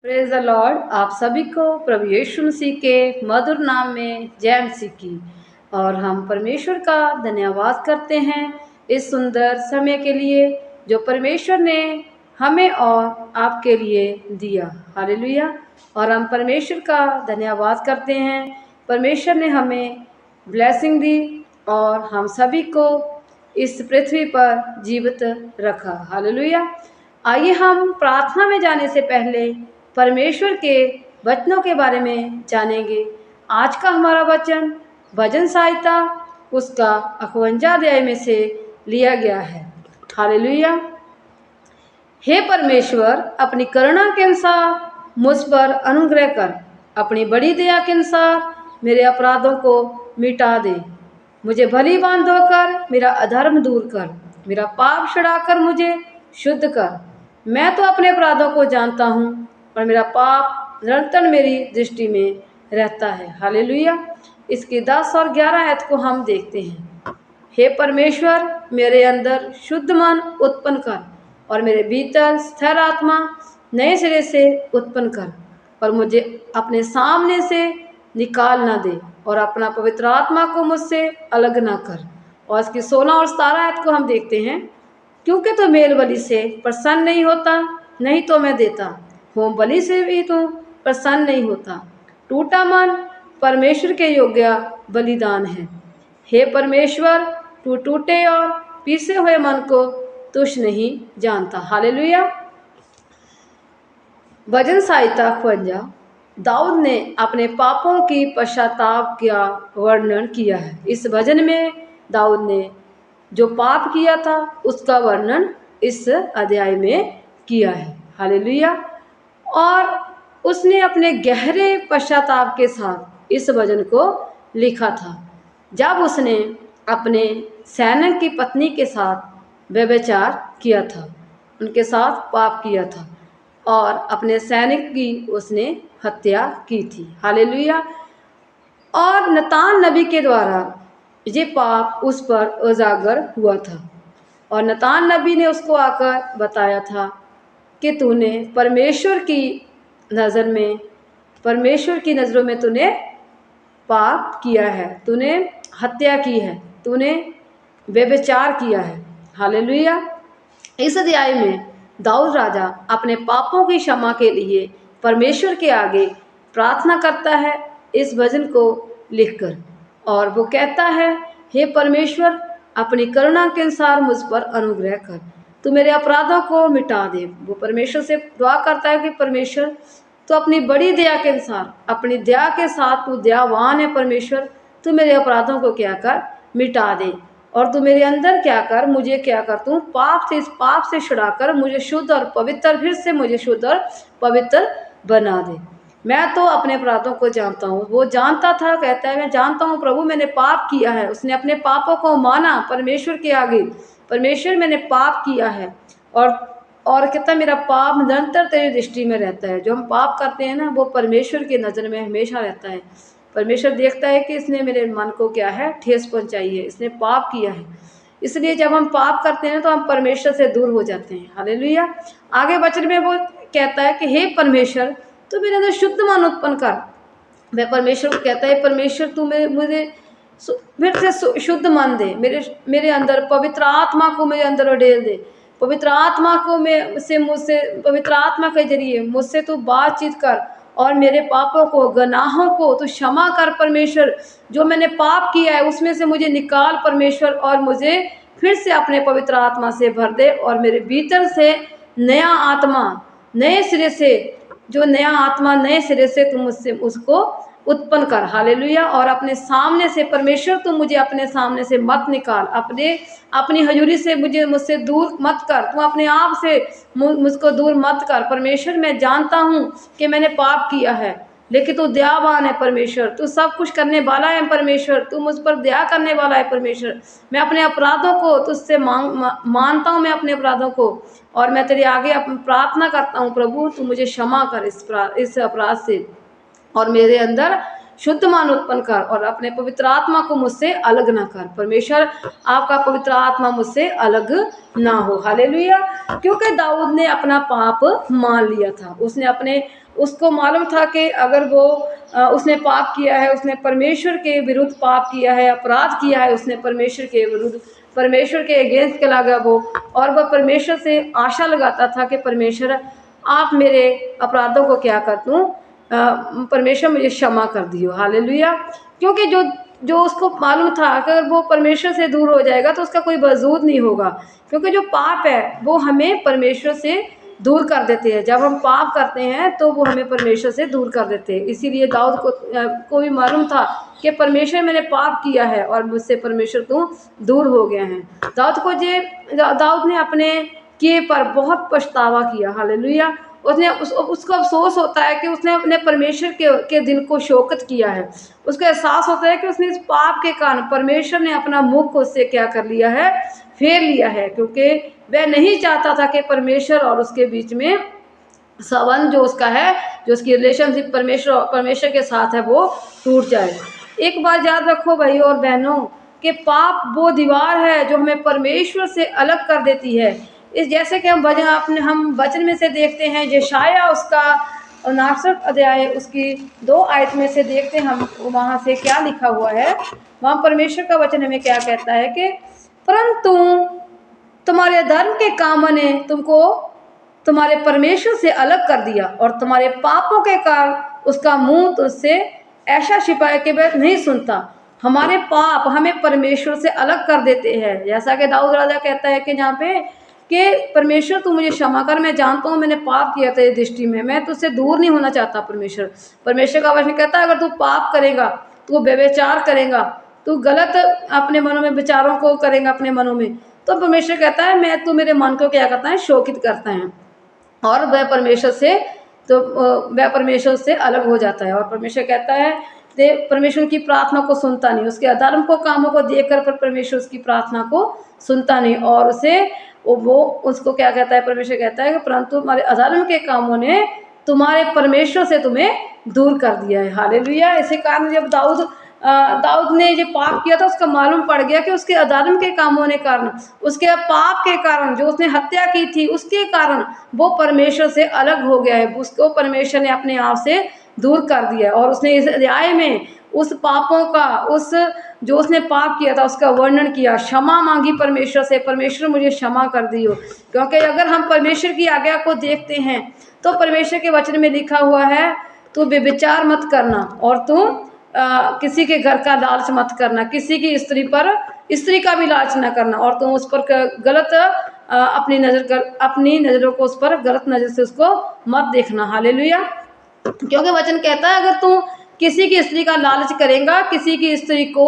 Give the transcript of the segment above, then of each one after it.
Praise the Lord. आप सभी को प्रभु यीशु मसीह के मधुर नाम में जय मसीह की। और हम परमेश्वर का धन्यवाद करते हैं इस सुंदर समय के लिए जो परमेश्वर ने हमें और आपके लिए दिया। हालेलुया। और हम परमेश्वर का धन्यवाद करते हैं, परमेश्वर ने हमें ब्लेसिंग दी और हम सभी को इस पृथ्वी पर जीवित रखा। हालेलुया। आइए हम प्रार्थना में जाने से पहले परमेश्वर के वचनों के बारे में जानेंगे। आज का हमारा वचन भजन संहिता उसका 51 अध्याय में से लिया गया है। हालेलुया। हे परमेश्वर, अपनी करुणा के अनुसार मुझ पर अनुग्रह कर, अपनी बड़ी दया के अनुसार मेरे अपराधों को मिटा दे। मुझे भली बांध धोकर मेरा अधर्म दूर कर, मेरा पाप छुड़ाकर मुझे शुद्ध कर। मैं तो अपने अपराधों को जानता हूँ और मेरा पाप निरंतर मेरी दृष्टि में रहता है। हालेलुया। इसकी 10 और 11 आयत को हम देखते हैं। हे परमेश्वर, मेरे अंदर शुद्ध मन उत्पन्न कर और मेरे भीतर स्थिर आत्मा नए सिरे से उत्पन्न कर, और मुझे अपने सामने से निकाल ना दे और अपना पवित्र आत्मा को मुझसे अलग ना कर। और इसकी 16 और 17 आयत को हम देखते हैं। क्योंकि तो मेल बलि से प्रसन्न नहीं होता, नहीं तो मैं देता। होम बलि से भी तो प्रसन्न नहीं होता। टूटा मन परमेश्वर के योग्य बलिदान है। हे परमेश्वर, तू टूटे और पीसे हुए मन को तुच्छ नहीं जानता। हालेलुया। भजन संहिता 51। दाऊद ने अपने पापों की पश्चाताप का वर्णन किया है। इस भजन में दाऊद ने जो पाप किया था उसका वर्णन इस अध्याय में किया है। हालेलुया। और उसने अपने गहरे पश्चाताप के साथ इस भजन को लिखा था, जब उसने अपने सैनिक की पत्नी के साथ व्यभिचार किया था, उनके साथ पाप किया था और अपने सैनिक की उसने हत्या की थी। हालेलुया। और नतान नबी के द्वारा ये पाप उस पर उजागर हुआ था और नतान नबी ने उसको आकर बताया था कि तूने परमेश्वर की नज़र में, परमेश्वर की नज़रों में तूने पाप किया है, तूने हत्या की है, तूने व्यभिचार किया है। हालेलुया। इस अध्याय में दाऊद राजा अपने पापों की क्षमा के लिए परमेश्वर के आगे प्रार्थना करता है इस भजन को लिखकर, और वो कहता है, हे परमेश्वर, अपनी करुणा के अनुसार मुझ पर अनुग्रह कर, तू मेरे अपराधों को मिटा दे। वो परमेश्वर से दुआ करता है कि परमेश्वर, तो अपनी बड़ी दया के अनुसार, अपनी दया के साथ तू दयावान है परमेश्वर, तू मेरे अपराधों को क्या कर, मिटा दे, और तू मेरे अंदर क्या कर, मुझे क्या कर, तू पाप से, इस पाप से छुड़ाकर मुझे शुद्ध और पवित्र, फिर से मुझे शुद्ध और पवित्र बना दे। मैं तो अपने अपराधों को जानता हूँ। वो जानता था, कहता है, मैं जानता हूँ प्रभु, मैंने पाप किया है। उसने अपने पापों को माना परमेश्वर के आगे, परमेश्वर मैंने पाप किया है, और कहता मेरा पाप निरंतर तेरी दृष्टि में रहता है। जो हम पाप करते हैं ना, वो परमेश्वर की नज़र में हमेशा रहता है। परमेश्वर देखता है कि इसने मेरे मन को क्या है, ठेस पहुंचाई है, इसने पाप किया है। इसलिए जब हम पाप करते हैं तो हम परमेश्वर से दूर हो जाते हैं। हालेलुया। आगे वचन में वो कहता है कि हे परमेश्वर, तू मेरे अंदर शुद्ध मन उत्पन्न कर। वह परमेश्वर को कहता है, परमेश्वर तू मुझे फिर से शुद्ध मन दे, मेरे अंदर पवित्र आत्मा को मेरे अंदर उड़ेल दे। पवित्र आत्मा को मुझसे पवित्र आत्मा के जरिए मुझसे तू बातचीत कर और मेरे पापों को, गुनाहों को तू क्षमा कर परमेश्वर। जो मैंने पाप किया है उसमें से मुझे निकाल परमेश्वर, और मुझे फिर से अपने पवित्र आत्मा से भर दे, और मेरे भीतर से नया आत्मा, नए सिरे से, जो नया आत्मा नए सिरे से तुम मुझसे उसको उत्पन्न कर। हालेलुया। और अपने सामने से परमेश्वर तू मुझे अपने सामने से मत निकाल, अपनी हजूरी से मुझसे दूर मत कर, तू अपने आप से मुझको दूर मत कर। परमेश्वर, मैं जानता हूँ कि मैंने पाप किया है, लेकिन तू दयावान है परमेश्वर, तू सब कुछ करने वाला है परमेश्वर, तू मुझ पर दया करने वाला है परमेश्वर। मैं अपने अपराधों को तुझसे मानता हूँ, मैं अपने अपराधों को, और मैं तेरे आगे प्रार्थना करता हूँ प्रभु, तू मुझे क्षमा कर इस अपराध से, और मेरे अंदर शुद्ध मन उत्पन्न कर, और अपने पवित्र आत्मा को मुझसे अलग ना कर। परमेश्वर, आपका पवित्र आत्मा मुझसे अलग ना हो। हालेलुया। क्योंकि दाऊद ने अपना पाप मान लिया था, उसने अपने उसको मालूम था कि अगर वो उसने पाप किया है, उसने परमेश्वर के विरुद्ध पाप किया है, अपराध किया है उसने परमेश्वर के विरुद्ध, परमेश्वर के अगेंस्ट चला गया वो, और वह परमेश्वर से आशा लगाता था कि परमेश्वर आप मेरे अपराधों को क्या कर दूँ, परमेश्वर मुझे क्षमा कर दियो। हालेलुया। क्योंकि जो जो उसको मालूम था अगर वो परमेश्वर से दूर हो जाएगा तो उसका कोई वजूद नहीं होगा, क्योंकि जो पाप है वो हमें परमेश्वर से दूर कर देते हैं। जब हम पाप करते हैं तो वो हमें परमेश्वर से दूर कर देते हैं। इसीलिए दाऊद को भी मालूम था कि परमेश्वर मैंने पाप किया है और मुझसे परमेश्वर तो दूर हो गए हैं। दाऊद ने अपने किए पर बहुत पछतावा किया। हालेलुया। उसको अफसोस होता है कि उसने अपने परमेश्वर के दिल को शोकत किया है। उसको एहसास होता है कि उसने इस पाप के कारण परमेश्वर ने अपना मुख उससे क्या कर लिया है, फेर लिया है, क्योंकि वह नहीं चाहता था कि परमेश्वर और उसके बीच में संबंध जो उसका है, जो उसकी रिलेशनशिप परमेश्वर के साथ है, वो टूट जाए। एक बात याद रखो भाई और बहनों, कि पाप वो दीवार है जो हमें परमेश्वर से अलग कर देती है। इस जैसे कि हम वचन में से देखते हैं, यशायाह उसका 59 अध्याय उसकी 2 आयत में से देखते हैं हम, वहाँ से क्या लिखा हुआ है। वहाँ परमेश्वर का वचन हमें क्या कहता है कि परंतु तुम्हारे धर्म के कामों ने तुमको तुम्हारे परमेश्वर से अलग कर दिया, और तुम्हारे पापों के कारण उसका मुंह तुझसे ऐसा छिपाया कि वह नहीं सुनता। हमारे पाप हमें परमेश्वर से अलग कर देते हैं। जैसा कि दाऊद राजा कहता है कि यहाँ पे कि परमेश्वर तू मुझे क्षमा कर, मैं जानता हूँ मैंने पाप किया तेरी दृष्टि में, मैं तुझसे दूर नहीं होना चाहता। परमेश्वर का वचन कहता है अगर तू पाप करेगा, तू व्यभिचार करेगा, तू गलत अपने मनों में विचारों को करेगा अपने मनों में, तो परमेश्वर कहता है मैं, तू मेरे मन को क्या करता है, शोकित करता है, और वह परमेश्वर से अलग हो जाता है। और परमेश्वर कहता है परमेश्वर की प्रार्थना को सुनता नहीं, उसके अधर्म को कामों को देखकर पर परमेश्वर उसकी प्रार्थना को सुनता नहीं, और वो उसको क्या कहता है, परमेश्वर कहता है कि परंतु तुम्हारे अधर्म के कामों ने तुम्हारे परमेश्वर से तुम्हें दूर कर दिया है। हालेलुया। इसी कारण जब दाऊद ने जो पाप किया था, उसका मालूम पड़ गया कि उसके अधर्म के कामों ने कारण, उसके पाप के कारण, जो उसने हत्या की थी उसके कारण वो परमेश्वर से अलग हो गया है, उसको परमेश्वर ने अपने आप से दूर कर दिया है। और उसने इस अध्याय में उस पापों का, उस जो उसने पाप किया था उसका वर्णन किया, क्षमा मांगी परमेश्वर से, परमेश्वर मुझे क्षमा कर दियो। क्योंकि अगर हम परमेश्वर की आज्ञा को देखते हैं तो परमेश्वर के वचन में लिखा हुआ है तू व्यभिचार मत करना, और तू किसी के घर का लालच मत करना, किसी की स्त्री का भी लालच न करना, और तुम उस पर गलत अपनी नजरों को उस पर गलत नजर से उसको मत देखना। हालेलुया। क्योंकि वचन कहता है अगर तू किसी की स्त्री का लालच करेगा, किसी की स्त्री को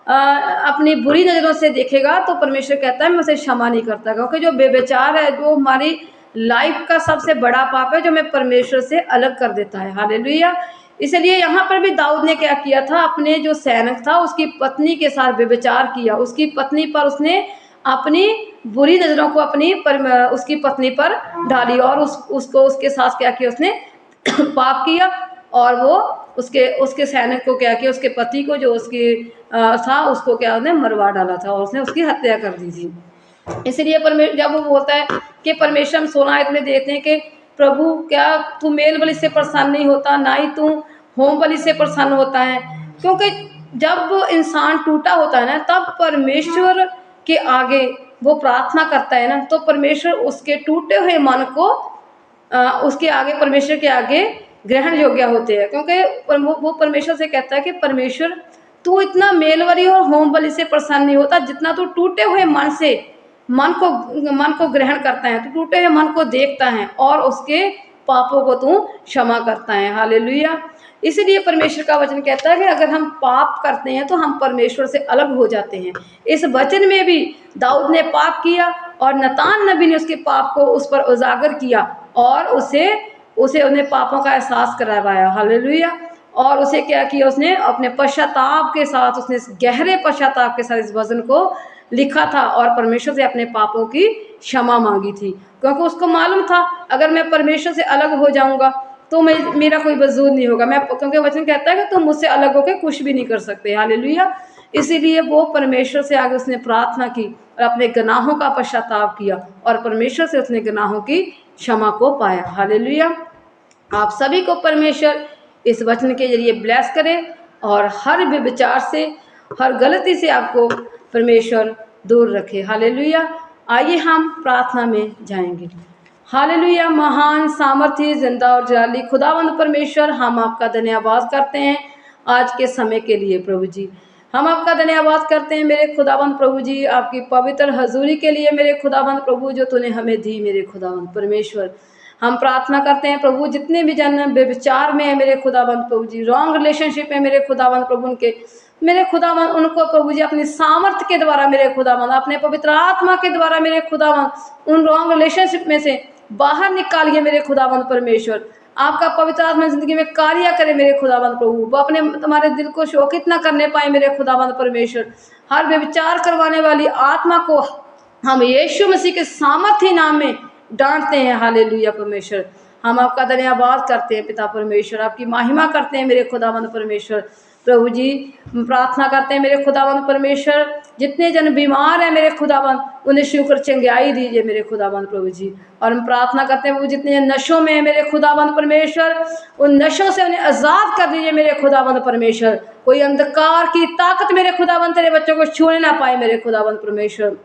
अपनी बुरी नजरों से देखेगा, तो परमेश्वर कहता है मैं उसे क्षमा नहीं करता। क्योंकि जो व्यभिचार है वो हमारी लाइफ का सबसे बड़ा पाप है, जो हमें परमेश्वर से अलग कर देता है। हालेलुया। इसलिए यहाँ पर भी दाऊद ने क्या किया था, अपने जो सैनिक था उसकी पत्नी के साथ व्यभिचार किया, उसकी पत्नी पर उसने अपनी बुरी नजरों को उसकी पत्नी पर डाली, और उसको उसके साथ क्या किया, उसने पाप किया, और वो उसके सैनिक को क्या किया, उसके पति को जो उसकी था उसको क्या उसने मरवा डाला था, और उसने उसकी हत्या कर दी थी। इसलिए जब वो बोलता है कि परमेश्वर, हम 16 आयत में देखते हैं कि प्रभु क्या तू मेल बलि से प्रसन्न नहीं होता, ना ही तू होम बलि से प्रसन्न होता है। क्योंकि जब इंसान टूटा होता है ना, तब परमेश्वर के आगे वो प्रार्थना करता है ना, तो परमेश्वर उसके टूटे हुए मन को उसके आगे, परमेश्वर के आगे ग्रहण योग्य होते हैं। क्योंकि वो परमेश्वर से कहता है कि परमेश्वर तू इतना मेल बलि और होम बलि से प्रसन्न नहीं होता जितना तू टूटे हुए मन को ग्रहण करता है, तो टूटे हुए मन को देखता है और उसके पापों को तू क्षमा करता है। हालेलुया। इसलिए परमेश्वर का वचन कहता है कि अगर हम पाप करते हैं तो हम परमेश्वर से अलग हो जाते हैं। इस वचन में भी दाऊद ने पाप किया, और नतान नबी ने उसके पाप को उस पर उजागर किया, और उसे उन्हें पापों का एहसास करवाया। हालेलुया। और उसे क्या किया, उसने अपने पश्चाताप के साथ, उसने इस गहरे पश्चाताप के साथ इस वचन को लिखा था, और परमेश्वर से अपने पापों की क्षमा मांगी थी। क्योंकि उसको मालूम था अगर मैं परमेश्वर से अलग हो जाऊंगा तो मेरा कोई वजूद नहीं होगा, क्योंकि वचन कहता है कि तुम मुझसे अलग होकर कुछ भी नहीं कर सकते। हालेलुया। इसीलिए वो परमेश्वर से आगे उसने प्रार्थना की और अपने गुनाहों का पश्चाताप किया, और परमेश्वर से उसने गुनाहों की क्षमा को पाया। हालेलुया। आप सभी को परमेश्वर इस वचन के जरिए ब्लेस करे और हर विचार से, हर गलती से आपको परमेश्वर दूर रखे। हालेलुया। आइए हम प्रार्थना में जाएंगे। हालेलुया। महान, सामर्थी, जिंदा और जलाली खुदावंद परमेश्वर, हम आपका धन्यवाद करते हैं आज के समय के लिए प्रभु जी। हम आपका धन्यवाद करते हैं मेरे खुदावंद प्रभु जी, आपकी पवित्र हजूरी के लिए मेरे खुदावंद प्रभु, जो तूने हमें दी मेरे खुदावंद परमेश्वर। हम प्रार्थना करते हैं प्रभु, जितने भी जन व्यभिचार में है मेरे खुदावंद प्रभु जी, रॉन्ग रिलेशनशिप है मेरे खुदावंद प्रभु, उनके मेरे खुदावंद उनको प्रभु जी अपनी सामर्थ्य के द्वारा मेरे खुदावंद, अपने पवित्र आत्मा के द्वारा मेरे खुदावंद उन रॉन्ग रिलेशनशिप में से बाहर निकालिए मेरे खुदावंद परमेश्वर। आपका पवित्र आत्मा जिंदगी में कार्य करे मेरे खुदावंद प्रभु, वो अपने तुम्हारे दिल को शोकित न करने पाए मेरे खुदावंद परमेश्वर। हर व्यभिचार करवाने वाली आत्मा को हम यीशु मसीह के सामर्थ्य नाम में डांटते हैं। हालेलुया परमेश्वर। हम आपका धन्यवाद करते हैं पिता परमेश्वर, आपकी महिमा करते हैं मेरे खुदावंद परमेश्वर। प्रभु जी प्रार्थना करते हैं मेरे खुदावंद परमेश्वर, जितने जन बीमार हैं मेरे खुदावंद, उन्हें शुक्र चंगाई दीजिए मेरे खुदावंद प्रभु जी। और हम प्रार्थना करते हैं वो जितने जन नशों में है मेरे खुदावंद परमेश्वर, उन नशों से उन्हें आज़ाद कर दीजिए मेरे खुदावंद परमेश्वर। कोई अंधकार की ताकत मेरे खुदावंद तेरे बच्चों को छूने ना पाए मेरे खुदावंद परमेश्वर।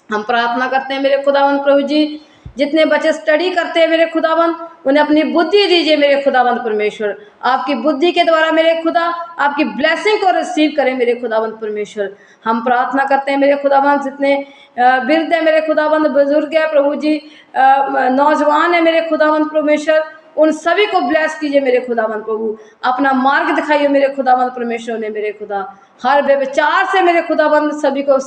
हम प्रार्थना करते हैं मेरे खुदावंद प्रभु जी, जितने बच्चे स्टडी करते हैं मेरे खुदावंद, उन्हें अपनी बुद्धि दीजिए मेरे खुदावंद परमेश्वर। आपकी बुद्धि के द्वारा मेरे खुदा आपकी ब्लेसिंग को रिसीव करें मेरे खुदावंद परमेश्वर। हम प्रार्थना करते हैं मेरे खुदावंद, जितने वृद्ध है मेरे खुदावंद, बुजुर्ग है प्रभु जी, नौजवान है मेरे खुदावंद परमेश्वर, उन सभी को ब्लेस कीजिए मेरे खुदावंद प्रभु। अपना मार्ग दिखाइए मेरे खुदावंद परमेश्वर ने मेरे खुदा, हर व्यभिचार से मेरे खुदावंद सभी को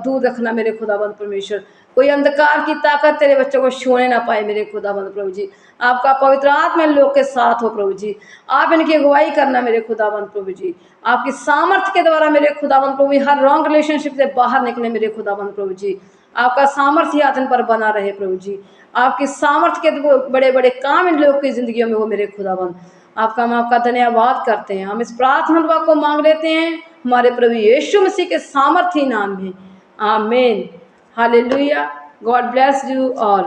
दूर रखना मेरे खुदावंद परमेश्वर। कोई अंधकार की ताकत तेरे बच्चों को छूने ना पाए मेरे खुदावंद प्रभु जी। आपका पवित्र आत्मा लोग के साथ हो प्रभु जी। आप इनकी अगुवाई करना मेरे खुदावंद प्रभु जी। आपकी सामर्थ्य के द्वारा मेरे खुदावंद प्रभु जी, हर रॉन्ग रिलेशनशिप से बाहर निकले मेरे खुदावंद प्रभु जी। आपका सामर्थ्य हाथ इन पर बना रहे प्रभु जी। आपकी सामर्थ्य के बड़े बड़े काम इन लोगों की जिंदगियों में हो मेरे खुदावंद। हम आपका धन्यवाद करते हैं। हम इस प्रार्थना दुआ को मांग लेते हैं हमारे प्रभु यीशु मसीह के सामर्थ्य नाम में, आमीन। Hallelujah. God bless you all.